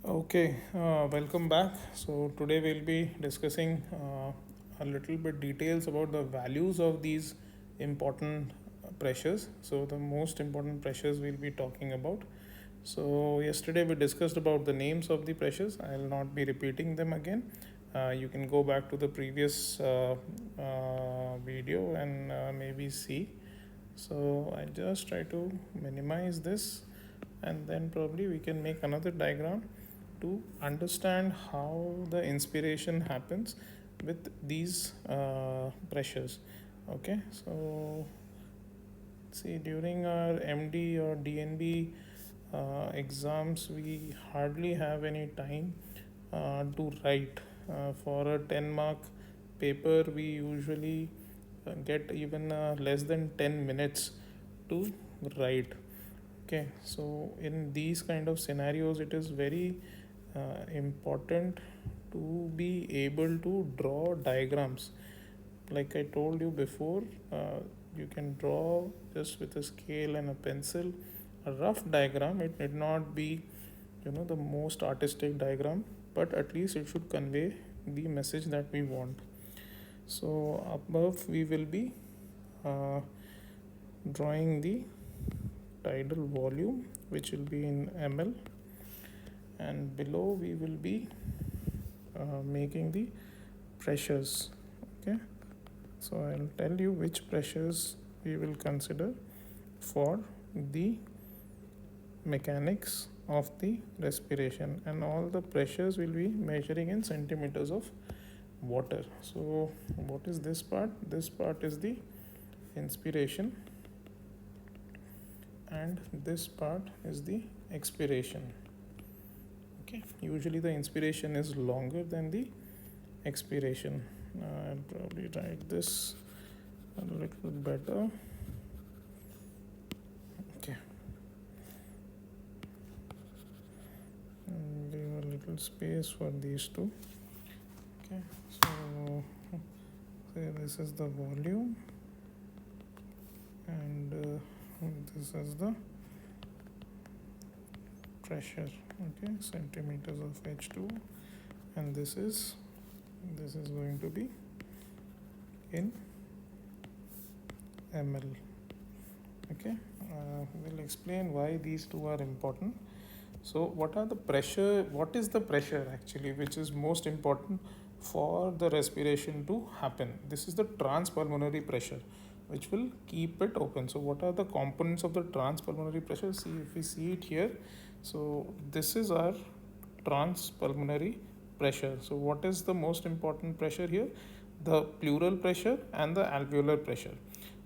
Okay, welcome back. So today we'll be discussing a little bit details about the values of these important pressures. So the most important pressures we'll be talking about. So yesterday we discussed about the names of the pressures. I'll not be repeating them again. You can go back to the previous video and maybe see. So I just try to minimize this, and then probably we can make another diagram to understand how the inspiration happens with these pressures. Okay, so see, during our MD or DNB exams, we hardly have any time to write. For a 10 mark paper, we usually get even less than 10 minutes to write. Okay, so in these kind of scenarios, it is very important to be able to draw diagrams. Like I told you before, you can draw just with a scale and a pencil a rough diagram. It need not be, the most artistic diagram, but at least it should convey the message that we want. So above we will be uh, drawing the tidal volume, which will be in ml, and below we will be making the pressures. Okay, so I'll tell you which pressures we will consider for the mechanics of the respiration, and all the pressures will be measuring in centimeters of water. So what is this part? This part is the inspiration, and this part is the expiration. Okay, usually the inspiration is longer than the expiration. I'll probably write this a little better. Okay, and leave a little space for these two. Okay, so this is the volume, and this is the pressure. Okay, centimeters of H2, and this is going to be in ml. Okay, we'll explain why these two are important. So what is the pressure actually which is most important for the respiration to happen? This is the transpulmonary pressure, which will keep it open. So what are the components of the transpulmonary pressure? See, if we see it here, so this is our transpulmonary pressure. So what is the most important pressure here? The pleural pressure and the alveolar pressure.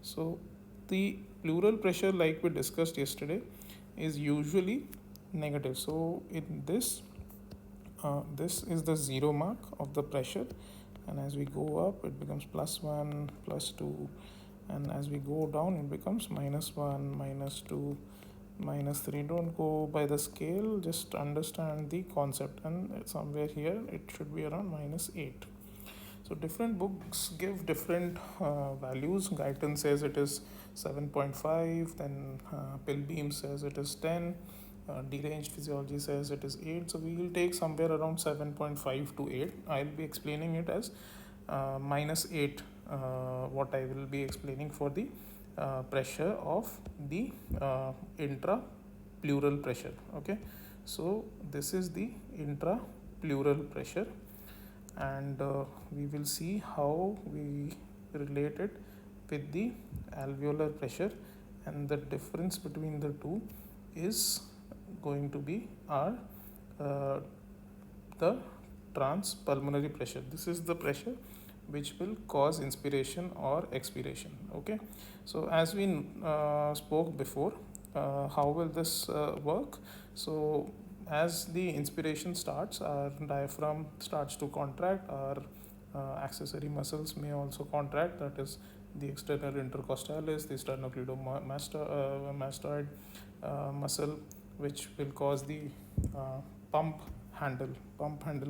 So the pleural pressure, like we discussed yesterday, is usually negative. So in this is the zero mark of the pressure, and as we go up it becomes +1, +2, and as we go down it becomes -1, -2, -3. Don't go by the scale, just understand the concept, and somewhere here it should be around -8. So different books give different values. Guyton says it is 7.5, then Pilbeam says it is 10, Deranged Physiology says it is 8. So we will take somewhere around 7.5 to 8. I'll be explaining it as -8, what I will be explaining for the pressure of the intrapleural pressure. Okay, so this is the intrapleural pressure, and we will see how we relate it with the alveolar pressure, and the difference between the two is going to be our the transpulmonary pressure. This is the pressure which will cause inspiration or expiration. Okay, so as we spoke before, how will this work? So as the inspiration starts, our diaphragm starts to contract, our accessory muscles may also contract, that is the external intercostalis, the sternocleidomastoid muscle, which will cause the pump handle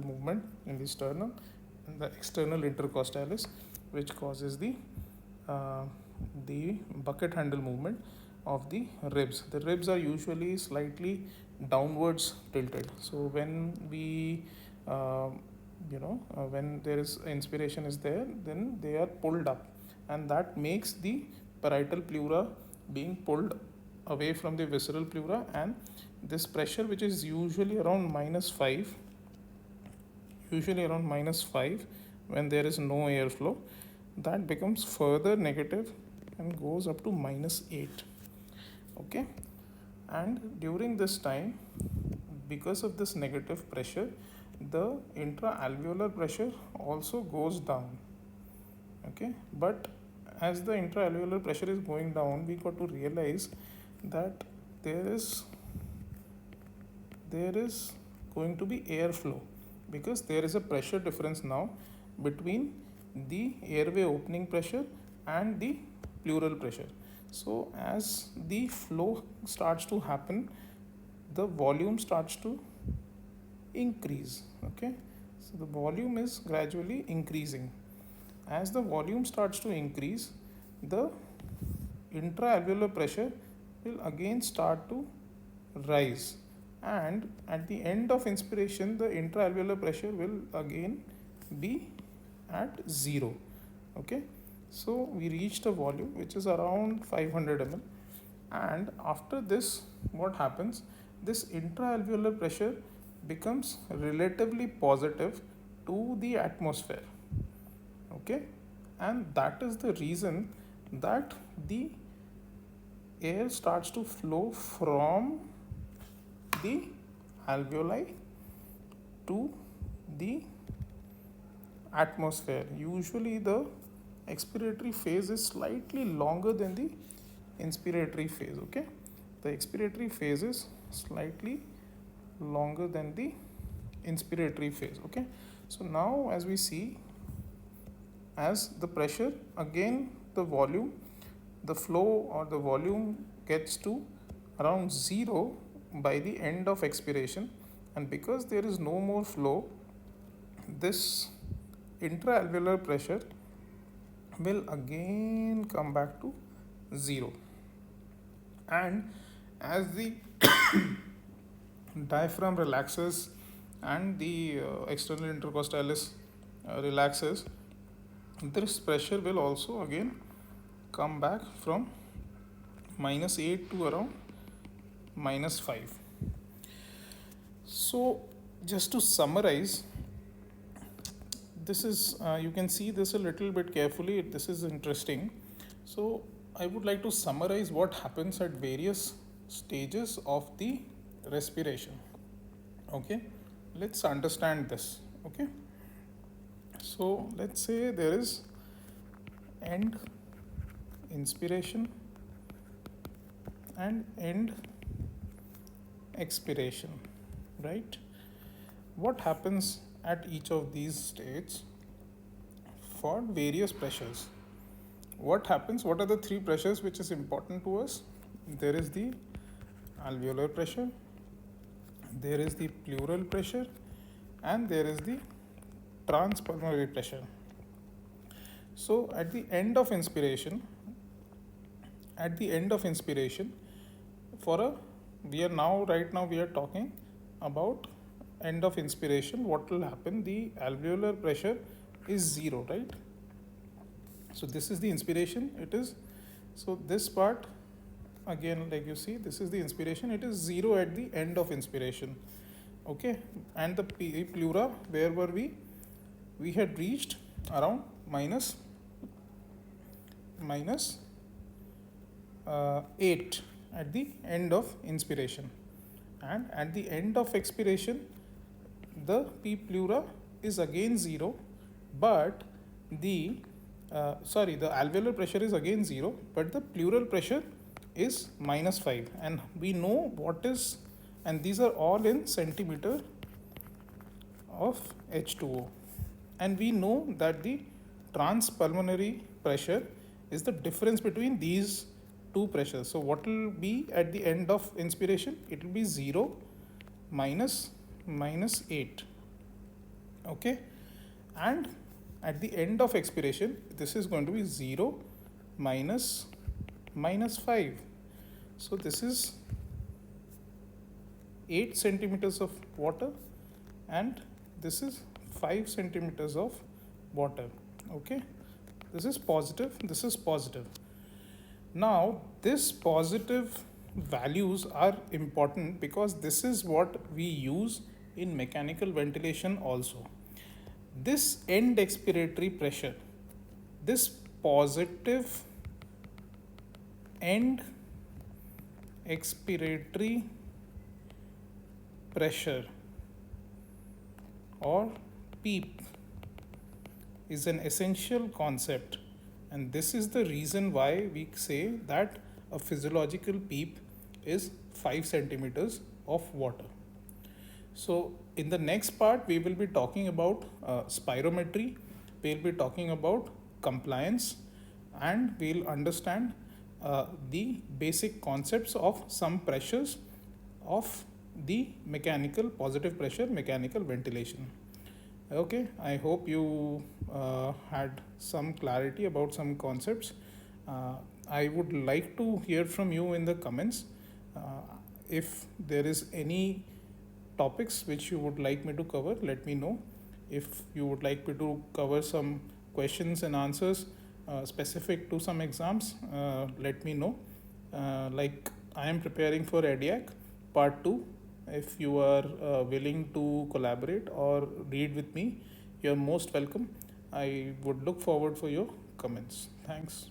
movement in the sternum, and the external intercostalis, which causes the bucket handle movement of the ribs. The ribs are usually slightly downwards tilted. So when we when there is inspiration is there, then they are pulled up, and that makes the parietal pleura being pulled away from the visceral pleura, and this pressure, which is usually around -5, when there is no airflow, that becomes further negative and goes up to -8. Okay, and during this time, because of this negative pressure, the intra-alveolar pressure also goes down. Okay, but as the intra-alveolar pressure is going down, we got to realize that there is going to be airflow, because there is a pressure difference now between the airway opening pressure and the pleural pressure. So as the flow starts to happen, the volume starts to increase. Okay, so the volume is gradually increasing. As the volume starts to increase, the intra-alveolar pressure will again start to rise, and at the end of inspiration, the intra-alveolar pressure will again be at 0. Okay, so we reached a volume which is around 500 ml, and after this, what happens, this intra-alveolar pressure becomes relatively positive to the atmosphere. Okay, and that is the reason that the air starts to flow from the alveoli to the atmosphere. Usually the expiratory phase is slightly longer than the inspiratory phase. Okay, the expiratory phase is slightly longer than the inspiratory phase. Okay, so now as we see, as the pressure, again the volume, the flow or the volume gets to around 0 by the end of expiration, and because there is no more flow, this intra-alveolar pressure will again come back to 0, and as the diaphragm relaxes and the external intercostalis relaxes, this pressure will also again come back from -8 to around -5. So just to summarize, this is you can see this a little bit carefully, this is interesting. So I would like to summarize what happens at various stages of the respiration. Okay, let's understand this. Okay, so let's say there is end inspiration and end expiration, right? What happens at each of these states for various pressures? What happens? What are the three pressures which is important to us? There is the alveolar pressure, there is the pleural pressure, and there is the transpulmonary pressure. So at the end of inspiration, right now we are talking about end of inspiration. What will happen? The alveolar pressure is 0, right? So this is the inspiration. It is, so this part again, like you see, this is the inspiration. It is 0 at the end of inspiration. Okay, and the pleura, where were we? We had reached around minus 8 at the end of inspiration, and at the end of expiration, the P pleura is again 0, but the alveolar pressure is again 0, but the pleural pressure is -5, and we know what is, and these are all in centimeter of H2O, and we know that the transpulmonary pressure is the difference between these two pressures. So what will be at the end of inspiration? It will be 0 minus -8. Okay, and at the end of expiration, this is going to be 0 minus -5. So this is 8 centimeters of water, and this is 5 centimeters of water. Okay, this is positive, this is positive. Now this positive values are important because this is what we use in mechanical ventilation also. This end expiratory pressure, this positive end expiratory pressure or PEEP is an essential concept, and this is the reason why we say that a physiological PEEP is 5 centimeters of water. So in the next part we will be talking about spirometry, we will be talking about compliance, and we'll understand the basic concepts of some pressures of the mechanical positive pressure mechanical ventilation. Okay, I hope you had some clarity about some concepts. I would like to hear from you in the comments if there is any topics which you would like me to cover. Let me know. If you would like me to cover some questions and answers specific to some exams, let me know. Like I am preparing for EDAIC Part 2. If you are willing to collaborate or read with me, you are most welcome. I would look forward for your comments. Thanks.